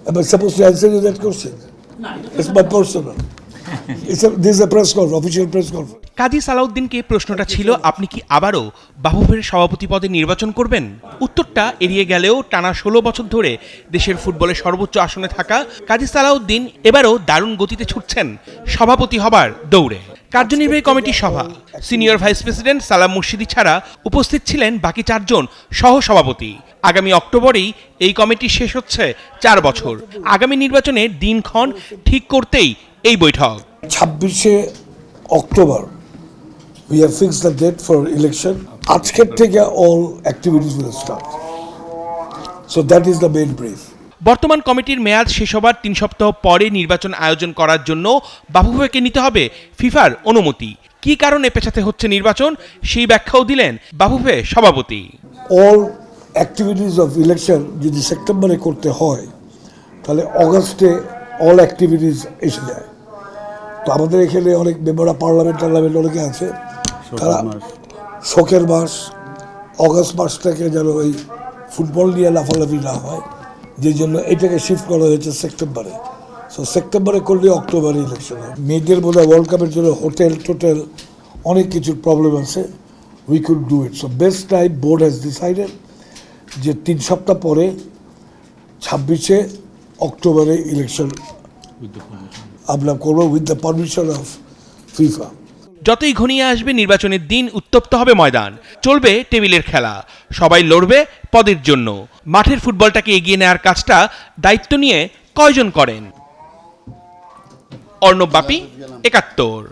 Am I supposed to answer you that question? It's my personal. This is a press conference, official press conference. কাজী সালাউদ্দিনকে প্রশ্নটা ছিল, আপনি কি আবারও বাফুফের সভাপতি পদে নির্বাচন করবেন? উত্তরটা এড়িয়ে গেলেও টানা ১৬ বছর ধরে দেশের ফুটবলের সর্বোচ্চ আসনে থাকা কাজী সালাউদ্দিন এবারও দারুণ গতিতে ছুটছেন সভাপতি হবার দৌড়ে। কার্যনির্বাহী কমিটির সভা, সিনিয়র ভাইস প্রেসিডেন্ট সালাম মুর্শিদি ছাড়া উপস্থিত ছিলেন বাকি ৪ জন সহ সভাপতি। আগামী অক্টোবরেই এই কমিটি শেষ হচ্ছে ৪ বছর। আগামী নির্বাচনের দিনক্ষণ ঠিক করতেই এই বৈঠক। ২৬শে October we have fixed the date for election. আজকের থেকে all activities will start. So that is the main brief. বর্তমান কমিটির মেয়াদ শেষ হবার ৩ সপ্তাহ পরে নির্বাচন আয়োজন করার জন্য বাফুফেকে নিতে হবে ফিফার অনুমতি। কী কারণে পেছাতে হচ্ছে নির্বাচন, সেই ব্যাখ্যাও দিলেন বাফুফে সভাপতি। All activities of election যদি সেপ্টেম্বরে করতে হয় তাহলে অগাস্টে all activities এসে যায়। তো আমাদের এখানে অনেক মেম্বার অফ পার্লামেন্ট অনেকে আছে, তারা শোকের মাস অগাস্ট মাসটাকে যেন ওই ফুটবল নিয়ে লাফালাফি না হয়, যে জন্য এটাকে শিফট করা হয়েছে সেপ্টেম্বরে। সো সেপ্টেম্বরে করলে অক্টোবরে ইলেকশন হয়। মেয়েদের বোধহয় ওয়ার্ল্ড কাপের জন্য হোটেল টোটেল অনেক কিছুর প্রবলেম আছে, we could do it. So best time board has decided যে ৩ সপ্তাহ পরে ২৬শে অক্টোবরে ইলেকশন আমরা করবো with the permission of FIFA. যতই ঘনিয়ে আসবে নির্বাচনের দিন, উত্তপ্ত হবে ময়দান, চলবে টেবিলের খেলা, সবাই লড়বে পদের জন্য। মাঠের ফুটবলটাকে এগিয়ে নেওয়ার কাজটা দায়িত্ব নিয়ে কয়জন করেন? অর্ণব বাপি, ৭১।